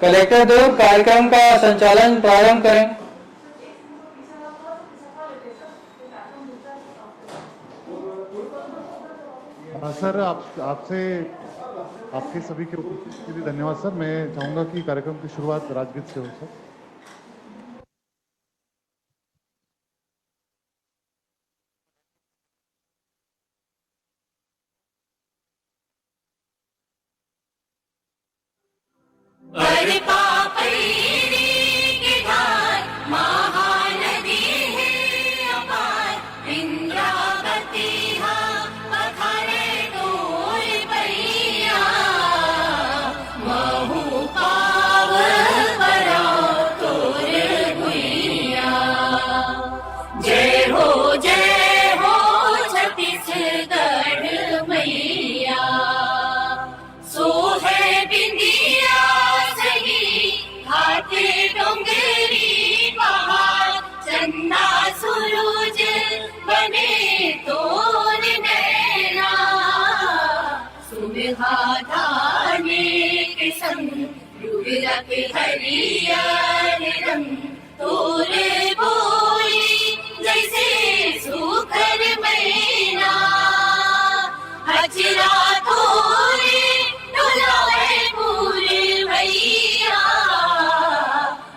Collector दुर्ग कार्यक्रम का संचालन प्रारंभ करें। सर आपसे आपके सभी के उपस्थिति के लिए धन्यवाद सर। मैं चाहूंगा कि कार्यक्रम की शुरुआत राजगीत से हो सर। हरियर रंग तोरे बोली जैसे सुखर मैना हजरा तोरे डुलाए पूरे भैया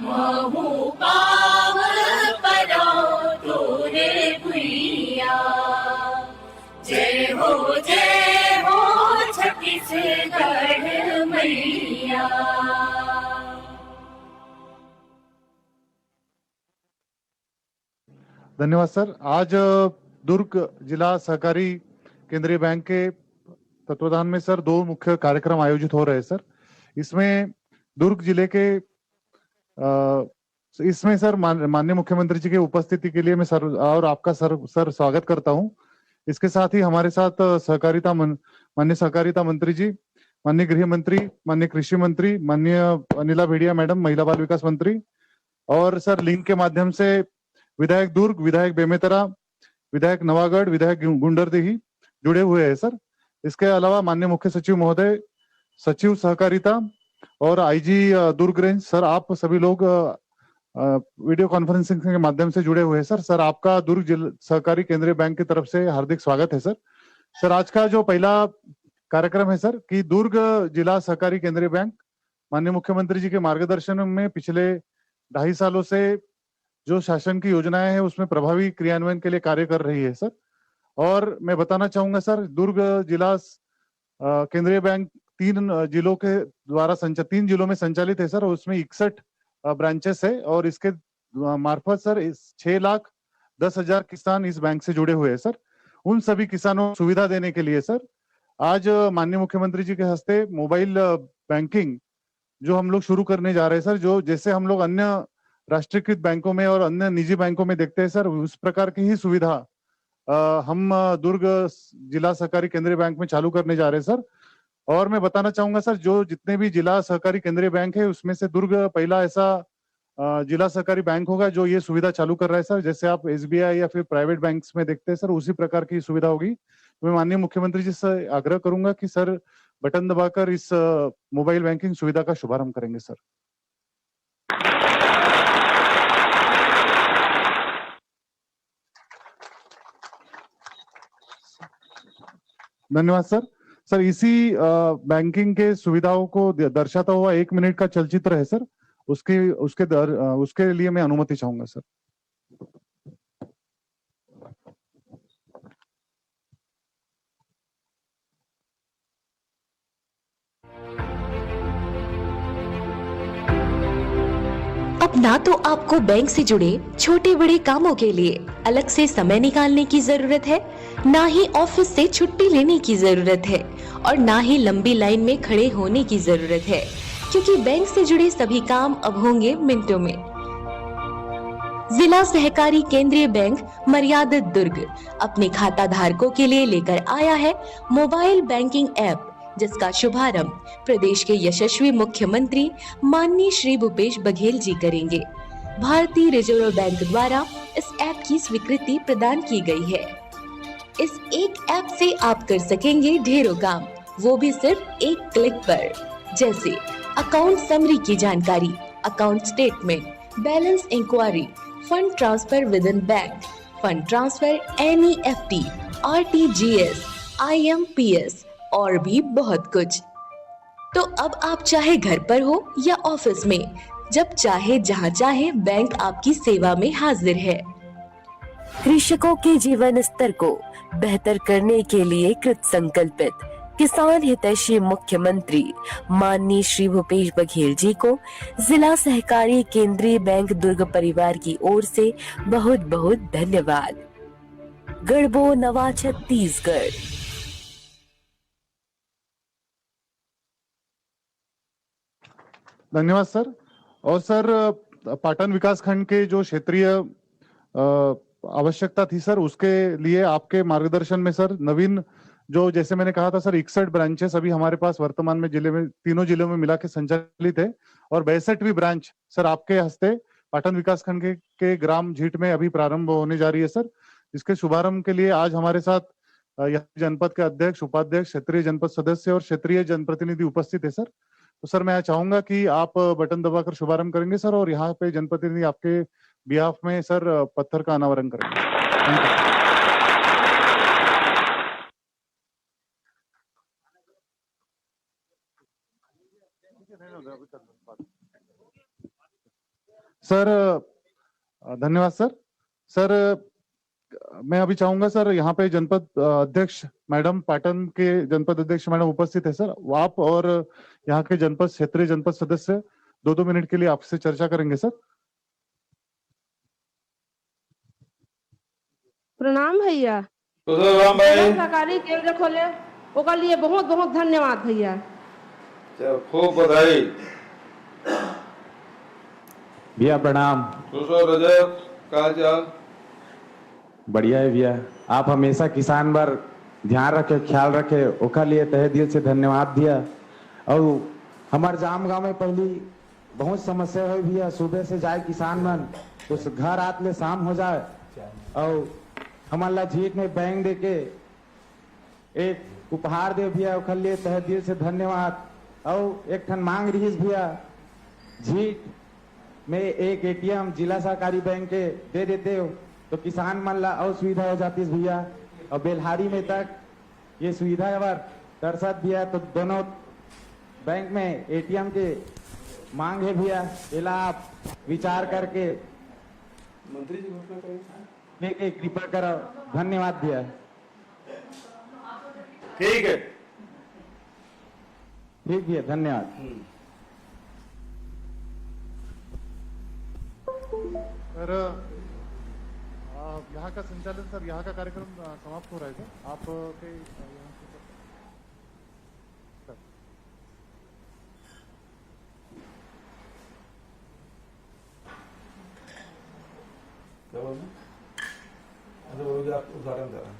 महू पाव परो तोरे भैया। जय हो छत्तीसगढ़ मैया। धन्यवाद सर। आज दुर्ग जिला सहकारी केंद्रीय बैंक के तत्वाधान में सर 2 मुख्य कार्यक्रम आयोजित हो रहे हैं सर। इसमें दुर्ग जिले के इसमें सर माननीय मुख्यमंत्री जी की उपस्थिति के लिए मैं सर और आपका सर स्वागत करता हूं। इसके साथ ही हमारे साथ माननीय सहकारिता मंत्री जी, माननीय गृह मंत्री, माननीय कृषि मंत्री, माननीय अनिला भेड़िया मैडम, महिला बाल विकास मंत्री, और सर लिंक के माध्यम से विधायक दुर्ग, विधायक बेमेतरा, विधायक नवागढ़, विधायक गुंडरदेही जुड़े हुए हैं सर। इसके अलावा माननीय मुख्य सचिव महोदय, सचिव सहकारिता और आईजी दुर्ग रेंज सर, आप सभी लोग वीडियो कॉन्फ्रेंसिंग के माध्यम से जुड़े हुए हैं सर। सर आपका दुर्ग जिला सहकारी केंद्रीय बैंक की तरफ से हार्दिक स्वागत है सर। सर आज का जो पहला कार्यक्रम है सर कि दुर्ग जिला सहकारी केंद्रीय बैंक माननीय मुख्यमंत्री जी के मार्गदर्शन में पिछले 2.5 सालों से जो शासन की योजनाएं हैं उसमें प्रभावी क्रियान्वयन के लिए कार्य कर रही है सर। और मैं बताना चाहूंगा सर, दुर्ग जिला केंद्रीय बैंक 3 जिलों के द्वारा 3 जिलों में संचालित है सर। उसमें 61 ब्रांचेस है और इसके मार्फत सर 6,10,000 किसान इस बैंक से जुड़े हुए हैं सर। उन सभी किसानों को सुविधा देने के लिए सर आज माननीय मुख्यमंत्री जी के हस्ते मोबाइल बैंकिंग जो हम लोग शुरू करने जा रहे हैं सर, जो जैसे हम लोग अन्य राष्ट्रीयकृत बैंकों में और अन्य निजी बैंकों में देखते हैं सर, उस प्रकार की ही सुविधा हम दुर्ग जिला सहकारी केंद्रीय बैंक में चालू करने जा रहे हैं सर। और मैं बताना चाहूंगा सर, जो जितने भी जिला सहकारी केंद्रीय बैंक है उसमें से दुर्ग पहला ऐसा जिला सहकारी बैंक होगा जो ये सुविधा चालू कर रहा है सर। जैसे आप एसबीआई या फिर प्राइवेट बैंक्स में देखते हैं सर, उसी प्रकार की सुविधा होगी। मैं माननीय मुख्यमंत्री जी से आग्रह करूंगा कि सर बटन दबाकर इस मोबाइल बैंकिंग सुविधा का शुभारंभ करेंगे सर। धन्यवाद सर। सर इसी बैंकिंग के सुविधाओं को दर्शाता हुआ 1 मिनट का चलचित्र है सर, उसके लिए मैं अनुमति चाहूंगा सर। अब ना तो आपको बैंक से जुड़े छोटे बड़े कामों के लिए अलग से समय निकालने की जरूरत है, ना ही ऑफिस से छुट्टी लेने की जरूरत है और ना ही लंबी लाइन में खड़े होने की जरूरत है, क्योंकि बैंक से जुड़े सभी काम अब होंगे मिनटों में। जिला सहकारी केंद्रीय बैंक मर्यादित दुर्ग अपने खाता धारकों के लिए लेकर आया है मोबाइल बैंकिंग ऐप, जिसका शुभारंभ प्रदेश के यशस्वी मुख्यमंत्री माननीय श्री भूपेश बघेल जी करेंगे। भारतीय रिजर्व बैंक द्वारा इस ऐप की स्वीकृति प्रदान की गई है। इस एक ऐप से आप कर सकेंगे ढेरों काम, वो भी सिर्फ एक क्लिक पर, जैसे अकाउंट समरी की जानकारी, account statement, balance inquiry, fund transfer within bank, fund transfer, NEFT, RTGS, IMPS और भी बहुत कुछ। तो अब आप चाहे घर पर हो या ऑफिस में, जब चाहे जहां चाहे बैंक आपकी सेवा में हाजिर है। कृषकों के जीवन स्तर को बेहतर करने के लिए कृत संकल्पित किसान हितैषी मुख्यमंत्री माननीय श्री भूपेश बघेल जी को जिला सहकारी केंद्रीय बैंक दुर्ग परिवार की ओर से बहुत बहुत धन्यवाद। गढ़बो नवा छत्तीसगढ़। धन्यवाद सर। और सर पाटन विकास खंड के जो क्षेत्रीय आवश्यकता थी सर, उसके लिए आपके मार्गदर्शन में सर नवीन जो, जैसे मैंने कहा था सर, 61 ब्रांचेस अभी हमारे पास वर्तमान में जिले में, तीनों जिलों में मिला के संचालित है और 62वीं ब्रांच सर आपके हस्ते पाटन विकास खंड के ग्राम झीट में अभी प्रारंभ होने जा रही है सर। इसके शुभारंभ के लिए आज हमारे साथ यहाँ जनपद के अध्यक्ष, उपाध्यक्ष, क्षेत्रीय जनपद सदस्य और क्षेत्रीय जनप्रतिनिधि उपस्थित है सर। तो सर मैं चाहूंगा कि आप बटन दबाकर शुभारंभ करेंगे सर और यहाँ पे जनप्रतिनिधि आपके बिहाफ में सर पत्थर का अनावरण करेंगे। Thank you sir. धन्यवाद सर। सर मैं अभी चाहूंगा सर, यहाँ पे जनपद अध्यक्ष मैडम, पाटन के जनपद अध्यक्ष मैडम उपस्थित है सर। आप और यहाँ के जनपद, क्षेत्रीय जनपद सदस्य 2-2 मिनट के लिए आपसे चर्चा करेंगे सर। प्रणाम भैया। राम भाई, सरकारी केंद्र खोले ओकर लिए बहुत बहुत धन्यवाद भैया। खूब बधाई भैया। प्रणाम। रजत, का हाल? बढ़िया है भैया। आप हमेशा किसान पर ध्यान रखे, ख्याल रखे, ओकर लिए तहे दिल से धन्यवाद भैया। और हमारे जाम गांव में पहली बहुत समस्या है भैया, सुबह से जाए किसान मन उस घर आत ले शाम हो जाए और हमारा झीट में बैंक दे के एक उपहार दे भैया, ओकर लिए तहे दिल से धन्यवाद। और एक ठन मांग रही भैया, झीट में एक ATM जिला सहकारी बैंक के दे देते हो तो किसान मन ला और सुविधा हो जाती है भैया। और बेलहारी में तक ये सुविधा अगर तरसत भैया तो दोनों बैंक में ATM के मांग है भैया। इला आप विचार करके मंत्री जी घोषणा करें, कृपा करो। धन्यवाद भैया। ठीक है, ठीक भैया, धन्यवाद। सर यहाँ का संचालन सर, यहाँ का कार्यक्रम समाप्त हो रहा है सर। आप के यहाँ से उदाहरण दे रहा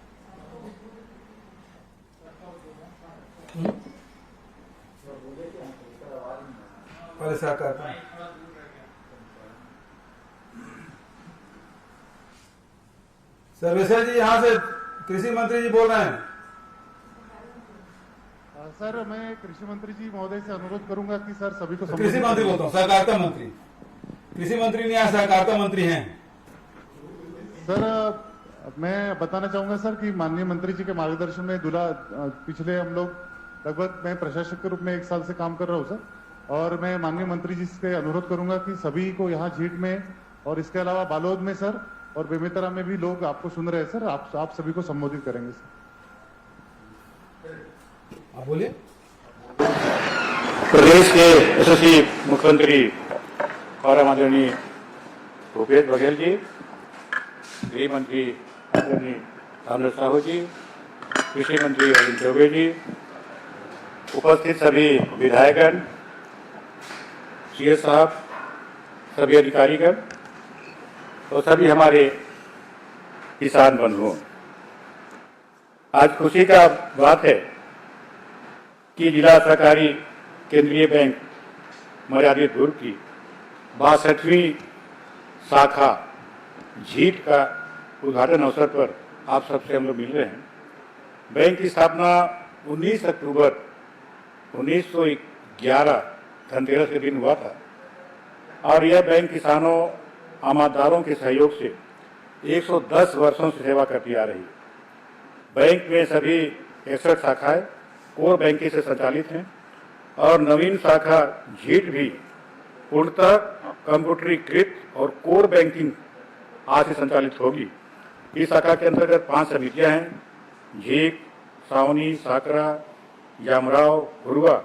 पहले सहकार सर्वेश्वर जी, यहाँ से कृषि मंत्री जी बोल रहे हैं। सर मैं कृषि मंत्री जी महोदय से अनुरोध करूंगा कि सर सभी को कृषि मंत्री बोलता हूँ, सहकारिता मंत्री। कृषि मंत्री नहीं, यहाँ सहकारिता मंत्री हैं। सर मैं बताना चाहूंगा सर कि माननीय मंत्री जी के मार्गदर्शन में पिछले हम लोग लगभग, मैं प्रशासक के रूप में 1 साल से काम कर रहा हूँ सर। और मैं माननीय मंत्री जी से अनुरोध करूंगा कि सभी को यहाँ झीट में और इसके अलावा बालोद में सर और बेमेतरा में भी लोग आपको सुन रहे हैं सर, आप सभी को संबोधित करेंगे सर। आप बोलिए। प्रदेश के यशस्वी मुख्यमंत्री और आदरणीय भूपेश बघेल जी, गृह मंत्री आदरणीय ताम्रध्वज साहू जी, कृषि मंत्री अरविंद चौबे जी, उपस्थित सभी विधायकगण, CS साहब, सभी अधिकारीगण और सभी हमारे किसान बंधुओं, आज खुशी का बात है कि जिला सहकारी केंद्रीय बैंक मर्यादित दुर्ग की 62वीं शाखा झीट का उद्घाटन अवसर पर आप सबसे हम लोग मिल रहे हैं। बैंक की स्थापना 19 अक्टूबर 1911 धनतेरस के दिन हुआ था और यह बैंक किसानों आमददारों के सहयोग से 110 वर्षों से सेवा करती आ रही है। बैंक में सभी 61 शाखाएं कोर बैंकिंग से संचालित हैं और नवीन शाखा झीट भी पूर्णतः कंप्यूटरीकृत और कोर बैंकिंग आज से संचालित होगी। इस शाखा के अंतर्गत 5 समितियां हैं, झीक, सावनी, साकरा, यामराव, हुरुआ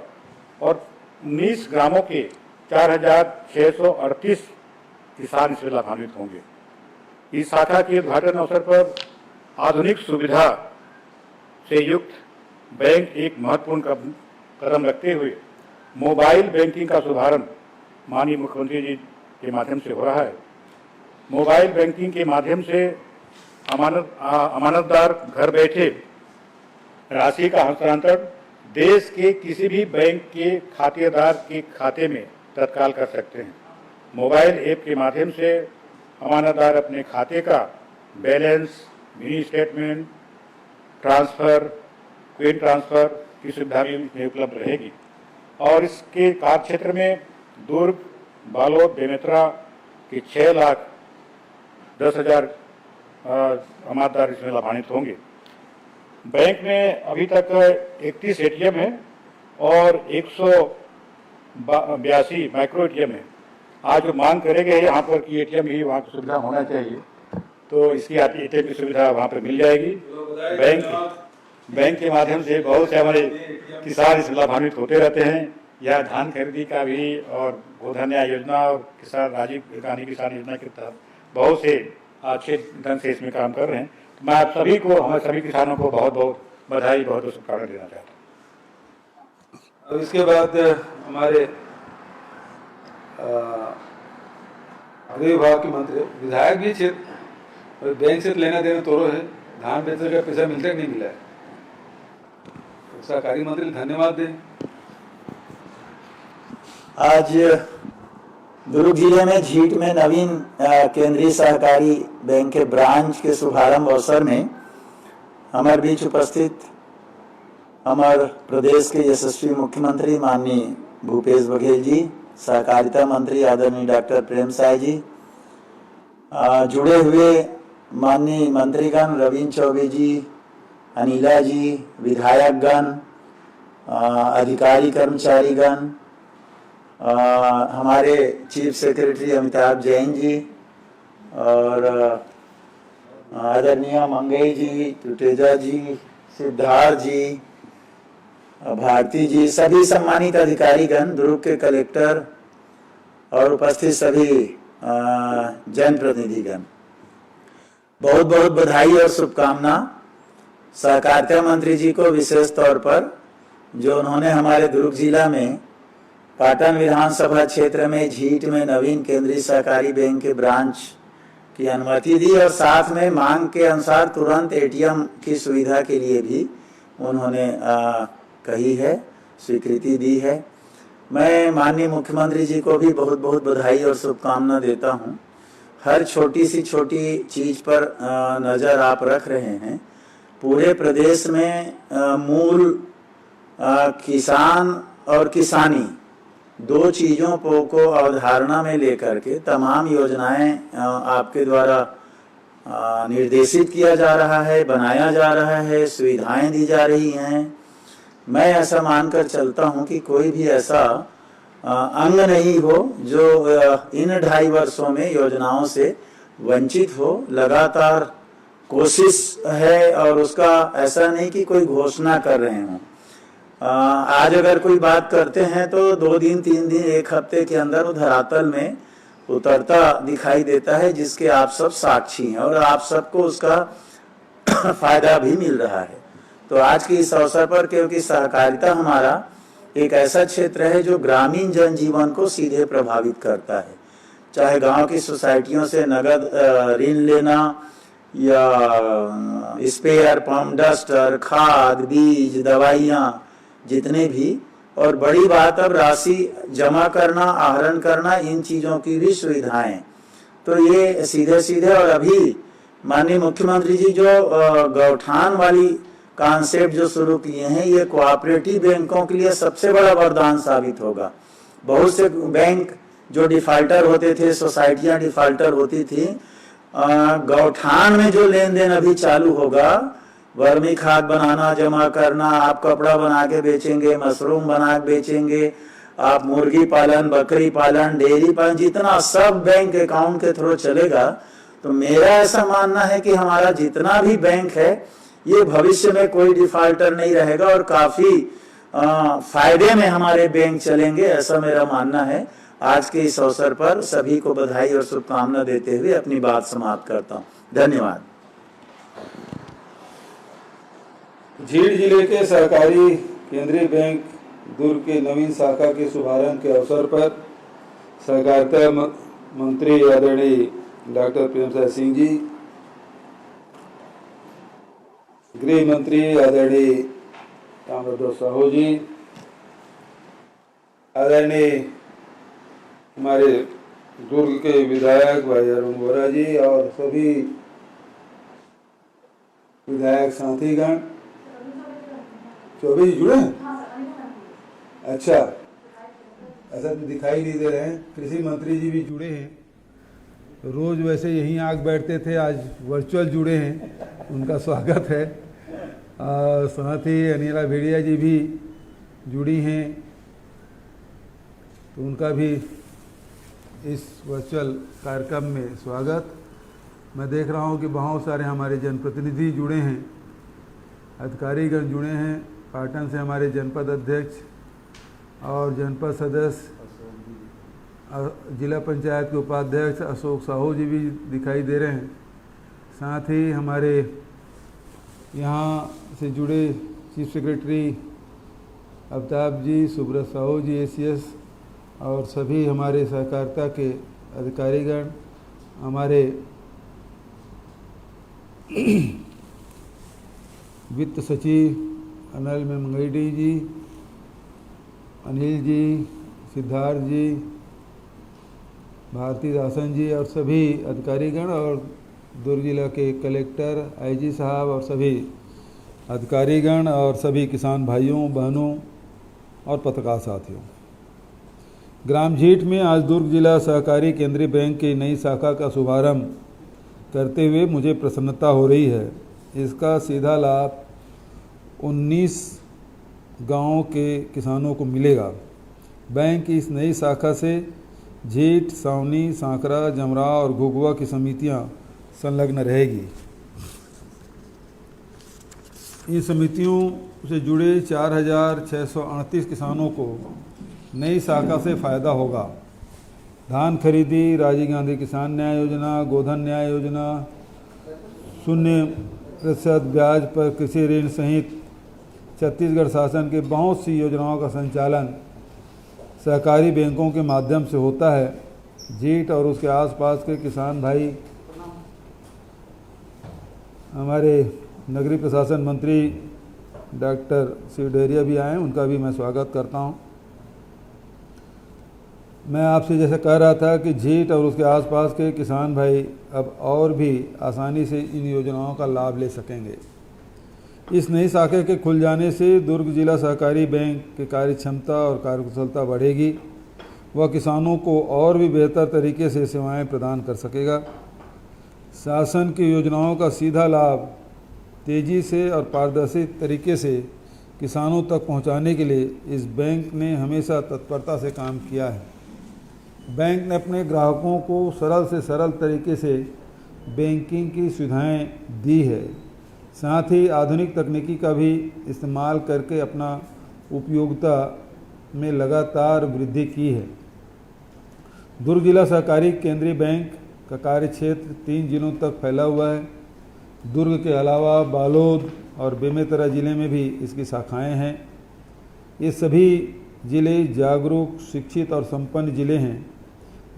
और 19 ग्रामों के 4,638 किसान इससे लाभान्वित होंगे। इस शाखा के उद्घाटन अवसर पर आधुनिक सुविधा से युक्त बैंक एक महत्वपूर्ण कदम रखते हुए मोबाइल बैंकिंग का शुभारंभ माननीय मुख्यमंत्री जी के माध्यम से हो रहा है। मोबाइल बैंकिंग के माध्यम से अमानतदार घर बैठे राशि का हस्तांतरण देश के किसी भी बैंक के खातेदार के खाते में तत्काल कर सकते हैं। मोबाइल ऐप के माध्यम से अमानतदार अपने खाते का balance, mini statement, transfer, quick transfer की सुविधा भी इसमें उपलब्ध रहेगी और इसके कार्यक्षेत्र में दुर्ग, बालोद, बेमेतरा के 6,10,000 अमानतदार इसमें लाभान्वित होंगे। बैंक में अभी तक 31 एटीएम है और 182 माइक्रो एटीएम है। आज जो मांग करे गए यहाँ पर कि एटीएम ही वहाँ की सुविधा होना चाहिए, तो इसकी एटीएम की सुविधा वहाँ पर मिल जाएगी। बैंक के माध्यम से बहुत से हमारे किसान इसमें लाभान्वित होते रहते हैं। यह धान खरीदी का भी और गोधन न्याय योजना और किसान राजीव गांधी किसान योजना के तहत बहुत से अच्छे ढंग से इसमें काम कर रहे हैं। मैं आप सभी को, हमारे सभी किसानों को बहुत बहुत बधाई, बहुत बहुत शुभकामनाएं देना चाहता हूँ। और इसके बाद हमारे गृह विभाग के मंत्री, विधायक भी क्षेत्र बैंक से लेना देना तोड़ो है, धान बेचने का पैसा मिलता है नहीं मिला है, सहकारी मंत्री धन्यवाद दें। आज दुर्ग जिले में झीट में नवीन केंद्रीय सहकारी बैंक के ब्रांच के शुभारंभ अवसर में हमारे बीच उपस्थित हमारे प्रदेश के यशस्वी मुख्यमंत्री माननीय भूपेश बघेल जी, सहकारिता मंत्री आदरणीय डॉक्टर प्रेम साय जी, जुड़े हुए माननीय मंत्रीगण रविंद्र चौबे जी, अनिला जी, विधायकगण, अधिकारी कर्मचारीगण, हमारे चीफ सेक्रेटरी अमिताभ जैन जी और आदरणीय मंगई जी, टुटेजा जी, सिद्धार्थ जी, भारती जी, सभी सम्मानित अधिकारीगण, दुर्ग के कलेक्टर और उपस्थित सभी जनप्रतिनिधिगण, बहुत बहुत बधाई और शुभकामना। सहकारिता मंत्री जी को विशेष तौर पर जो उन्होंने हमारे दुर्ग जिला में पाटन विधानसभा क्षेत्र में झीट में नवीन केंद्रीय सहकारी बैंक के ब्रांच की अनुमति दी और साथ में मांग के अनुसार तुरंत एटीएम की सुविधा के लिए भी उन्होंने कही है, स्वीकृति दी है। मैं माननीय मुख्यमंत्री जी को भी बहुत बहुत बधाई और शुभकामना देता हूं। हर छोटी सी छोटी चीज पर नजर आप रख रहे हैं। पूरे प्रदेश में मूल किसान और किसानी दो चीजों को अवधारणा में लेकर के तमाम योजनाएं आपके द्वारा निर्देशित किया जा रहा है, बनाया जा रहा है, सुविधाएं दी जा रही हैं। मैं ऐसा मानकर चलता हूं कि कोई भी ऐसा अंग नहीं हो जो इन 2.5 वर्षों में योजनाओं से वंचित हो। लगातार कोशिश है और उसका ऐसा नहीं कि कोई घोषणा कर रहे हों। आज अगर कोई बात करते हैं तो 2 दिन, 3 दिन, 1 हफ्ते के अंदर वो धरातल में उतरता दिखाई देता है, जिसके आप सब साक्षी हैं और आप सबको उसका फायदा भी मिल रहा है। तो आज के इस अवसर पर, क्योंकि सहकारिता हमारा एक ऐसा क्षेत्र है जो ग्रामीण जनजीवन को सीधे प्रभावित करता है, चाहे गांव की सोसाइटियों से नगद ऋण लेना या स्पेयर, पंप, डस्टर, खाद, बीज, दवाइयाँ, जितने भी, और बड़ी बात अब राशि जमा करना, आहरण करना, इन चीजों की भी सुविधाएं। तो ये सीधे सीधे, और अभी माननीय मुख्यमंत्री जी जो गौठान वाली कॉन्सेप्ट जो शुरू किए हैं, ये कोऑपरेटिव बैंकों के लिए सबसे बड़ा वरदान साबित होगा। बहुत से बैंक जो डिफाल्टर होते थे, सोसाइटियां डिफाल्टर होती थी, गौठान में जो लेन देन अभी चालू होगा, वर्मी खाद बनाना, जमा करना, आप कपड़ा बना के बेचेंगे, मशरूम बना के बेचेंगे, आप मुर्गी पालन, बकरी पालन, डेयरी पालन, जितना सब बैंक अकाउंट के थ्रू चलेगा। तो मेरा ऐसा मानना है कि हमारा जितना भी बैंक है ये भविष्य में कोई डिफाल्टर नहीं रहेगा और काफी फायदे में हमारे बैंक चलेंगे, ऐसा मेरा मानना है। आज के इस अवसर पर सभी को बधाई और शुभकामना देते हुए अपनी बात समाप्त करता हूँ। धन्यवाद। झीड़ जिले के सहकारी केंद्रीय बैंक दुर्ग के नवीन शाखा के शुभारंभ के अवसर पर सहकारिता मंत्री आदरणीय डॉक्टर प्रेमसाय सिंह जी, गृह मंत्री आदरणीय ताम्रध्वज साहू जी, आदरणीय हमारे दुर्ग के विधायक भाई अरुण वोरा जी और सभी विधायक साथीगण, 24 जुड़े हैं। अच्छा, ऐसा तो दिखाई नहीं दे रहे हैं। कृषि मंत्री जी भी जुड़े हैं, रोज वैसे यहीं आग बैठते थे, आज वर्चुअल जुड़े हैं, उनका स्वागत है। साथ ही अनिला भेड़िया जी भी जुड़ी हैं, तो उनका भी इस वर्चुअल कार्यक्रम में स्वागत। मैं देख रहा हूँ कि बहुत सारे हमारे जनप्रतिनिधि जुड़े हैं, अधिकारीगण जुड़े हैं। पाटन से हमारे जनपद अध्यक्ष और जनपद सदस्य, जिला पंचायत के उपाध्यक्ष अशोक साहू जी भी दिखाई दे रहे हैं। साथ ही हमारे यहाँ से जुड़े चीफ सेक्रेटरी अमिताभ जी, सुब्रत साहू जी ACS और सभी हमारे सहकारिता के अधिकारीगण, हमारे वित्त सचिव अनिल मंगेडी जी, अनिल जी, सिद्धार्थ जी, भारती दासन जी और सभी अधिकारीगण और दुर्ग जिला के कलेक्टर, IG साहब और सभी अधिकारीगण और सभी किसान भाइयों बहनों और पत्रकार साथियों, ग्राम झीठ में आज दुर्ग जिला सहकारी केंद्रीय बैंक की नई शाखा का शुभारंभ करते हुए मुझे प्रसन्नता हो रही है। इसका सीधा लाभ 19 गांवों के किसानों को मिलेगा। बैंक की इस नई शाखा से झीठ, सावनी, सांकरा, जमरा और घुघुआ की समितियां संलग्न रहेगी। इन समितियों से जुड़े 4638 किसानों को नई शाखा से फ़ायदा होगा। धान खरीदी, राजीव गांधी किसान न्याय योजना, गोधन न्याय योजना, 0% ब्याज पर कृषि ऋण सहित छत्तीसगढ़ शासन के बहुत सी योजनाओं का संचालन सहकारी बैंकों के माध्यम से होता है। झीठ और उसके आसपास के किसान भाई, हमारे नगरीय प्रशासन मंत्री डॉक्टर शिव डहरिया भी आए, उनका भी मैं स्वागत करता हूं। मैं आपसे जैसे कह रहा था कि झीठ और उसके आसपास के किसान भाई अब और भी आसानी से इन योजनाओं का लाभ ले सकेंगे। इस नई शाखा के खुल जाने से दुर्ग जिला सहकारी बैंक की कार्यक्षमता और कार्यकुशलता बढ़ेगी। वह किसानों को और भी बेहतर तरीके से सेवाएं प्रदान कर सकेगा। शासन की योजनाओं का सीधा लाभ तेज़ी से और पारदर्शी तरीके से किसानों तक पहुंचाने के लिए इस बैंक ने हमेशा तत्परता से काम किया है। बैंक ने अपने ग्राहकों को सरल से सरल तरीके से बैंकिंग की सुविधाएं दी है। साथ ही आधुनिक तकनीकी का भी इस्तेमाल करके अपना उपयोगिता में लगातार वृद्धि की है। दुर्ग जिला सहकारी केंद्रीय बैंक का कार्य क्षेत्र 3 जिलों तक फैला हुआ है। दुर्ग के अलावा बालोद और बेमेतरा जिले में भी इसकी शाखाएं हैं। ये सभी जिले जागरूक, शिक्षित और संपन्न जिले हैं।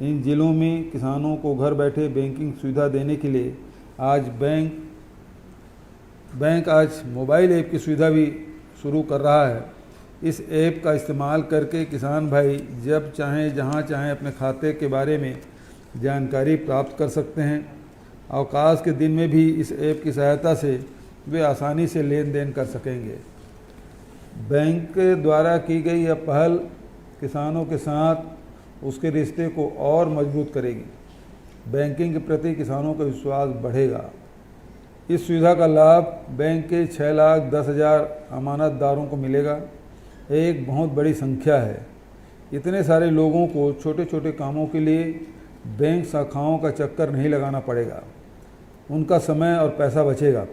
इन जिलों में किसानों को घर बैठे बैंकिंग सुविधा देने के लिए आज बैंक आज मोबाइल ऐप की सुविधा भी शुरू कर रहा है। इस ऐप का इस्तेमाल करके किसान भाई जब चाहें जहां चाहें अपने खाते के बारे में जानकारी प्राप्त कर सकते हैं। अवकाश के दिन में भी इस ऐप की सहायता से वे आसानी से लेन देन कर सकेंगे। बैंक द्वारा की गई यह पहल किसानों के साथ उसके रिश्ते को और मजबूत करेगी। बैंकिंग के प्रति किसानों का विश्वास बढ़ेगा। इस सुविधा का लाभ बैंक के 6,10,000 अमानतदारों को मिलेगा। एक बहुत बड़ी संख्या है। इतने सारे लोगों को छोटे छोटे कामों के लिए बैंक शाखाओं का चक्कर नहीं लगाना पड़ेगा। उनका समय और पैसा बचेगा।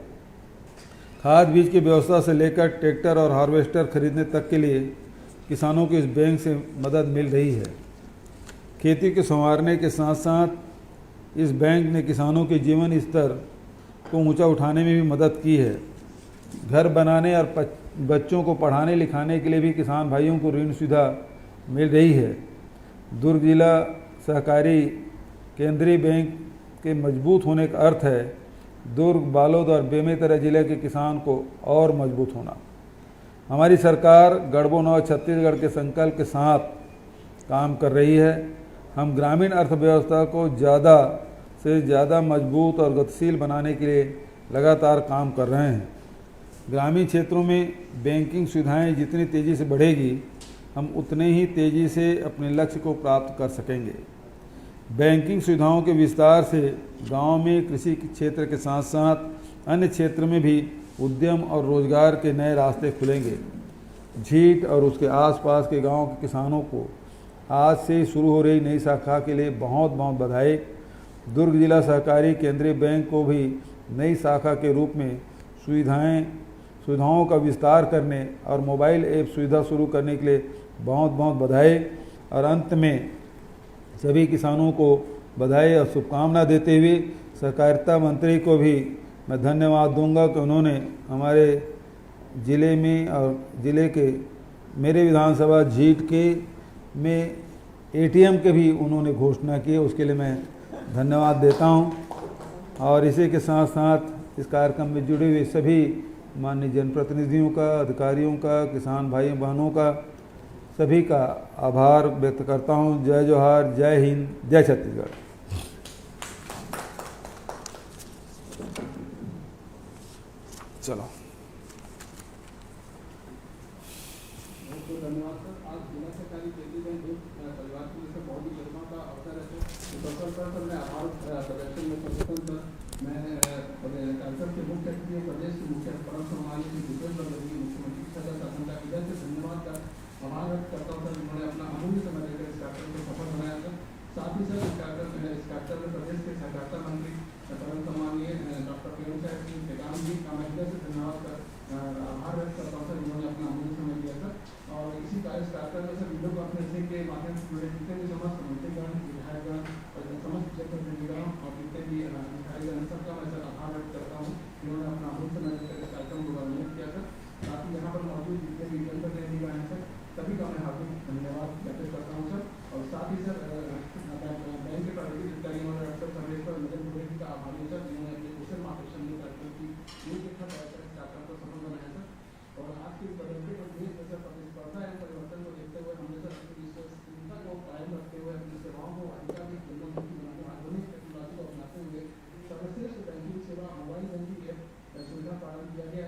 खाद बीज की व्यवस्था से लेकर ट्रैक्टर और हार्वेस्टर खरीदने तक के लिए किसानों को इस बैंक से मदद मिल रही है। खेती को संवारने के साथ साथ इस बैंक ने किसानों के जीवन स्तर को ऊंचा उठाने में भी मदद की है। घर बनाने और बच्चों को पढ़ाने लिखाने के लिए भी किसान भाइयों को ऋण सुविधा मिल रही है। दुर्ग जिला सहकारी केंद्रीय बैंक के मजबूत होने का अर्थ है दुर्ग, बालोद और बेमेतरा जिले के किसान को और मजबूत होना। हमारी सरकार गढ़बो नव छत्तीसगढ़ के संकल्प के साथ काम कर रही है। हम ग्रामीण अर्थव्यवस्था को ज़्यादा से ज़्यादा मजबूत और गतिशील बनाने के लिए लगातार काम कर रहे हैं। ग्रामीण क्षेत्रों में बैंकिंग सुविधाएं जितनी तेज़ी से बढ़ेगी, हम उतने ही तेज़ी से अपने लक्ष्य को प्राप्त कर सकेंगे। बैंकिंग सुविधाओं के विस्तार से गांव में कृषि क्षेत्र के साथ साथ अन्य क्षेत्र में भी उद्यम और रोजगार के नए रास्ते खुलेंगे। झीट और उसके आसपास के गांव के किसानों को आज से शुरू हो रही नई शाखा के लिए बहुत बहुत बधाई। दुर्ग जिला सहकारी केंद्रीय बैंक को भी नई शाखा के रूप में सुविधाओं का विस्तार करने और मोबाइल ऐप सुविधा शुरू करने के लिए बहुत बहुत बधाई। और अंत में सभी किसानों को बधाई और शुभकामना देते हुए सहकारिता मंत्री को भी मैं धन्यवाद दूंगा कि उन्होंने हमारे ज़िले में और ज़िले के मेरे विधानसभा झीट के में एटीएम के भी उन्होंने घोषणा की है। उसके लिए मैं धन्यवाद देता हूं। और इसी के साथ साथ इस कार्यक्रम में जुड़े हुए सभी माननीय जनप्रतिनिधियों का, अधिकारियों का, किसान भाइयों बहनों का, सभी का आभार व्यक्त करता हूं। जय जोहार, जय हिंद, जय छत्तीसगढ़। चलो धन्यवाद सर। आज जिला सहकारी केंद्रीय बैंक परिवार की तरफ से बहुत ही गरिमा का अवसर है सर। इस अवसर पर मैं आभार प्रदर्शन में सर्वप्रथम सर मैं कार्यक्रम के मुख्य अतिथि प्रदेश के मुख्य परम सम्मानित भूपेश बघेल मुख्यमंत्री सदर शासन का हृदय से धन्यवाद का आभार व्यक्त करता हूँ सर। उन्होंने अपना अमूल्य समय देकर इस कार्यक्रम को सफल बनाया सर। साथ ही सर इस कार्यक्रम में प्रदेश के सहकारिता मंत्री परम सम्मानीय डॉक्टर प्रेम साहब सिंह टेकाम जी का मैं हृदय से धन्यवाद कर आभार व्यक्त करता हूँ सर। उन्होंने अपना अमूल्य समय दिया सर। और इसी कार्यक्रम में सर वीडियो कॉन्फ्रेंसिंग के माध्यम से जुड़े जितने भी समस्त मंत्रीगण, विधायकगण और समस्त जनप्रतिनिधिगण और जितने भी अधिकारीगण सबका मैं सर आभार व्यक्त करता हूँ। जिन्होंने अपना अमूल्य समय देकर इस कार्यक्रम को कोऑर्डिनेट किया सर। साथ ही यहाँ पर मौजूद जितने भी जनप्रतिनिधिगण हैं सर सभी का मैं हार्दिक धन्यवाद व्यक्त करता हूँ सर। और साथ ही सर बैंक के प्राधिकारी अधिकारियों और डॉक्टर सर्वेश्वर मदन दुबे का आभारी हूँ सर, जिन्होंने अपने कुशल मार्गदर्शन में कार्यक्रम की रूपरेखा तैयार कर इस कार्यक्रम को सफल बनाया सर। और आज के बदलते देश में सर प्रतिस्पर्धा एवं परिवर्तन को देखते हुए हमने सर अपनी विश्वसनीयता को कायम रखते हुए अपनी सेवाओं को अधिकाधिक जनोन्मुखी बनाने आधुनिक टेक्नोलॉजी को अपनाते हुए सर्वश्रेष्ठ बैंकिंग सेवा मोबाइल बैंकिंग ऐप सुविधा प्रारंभ किया गया है।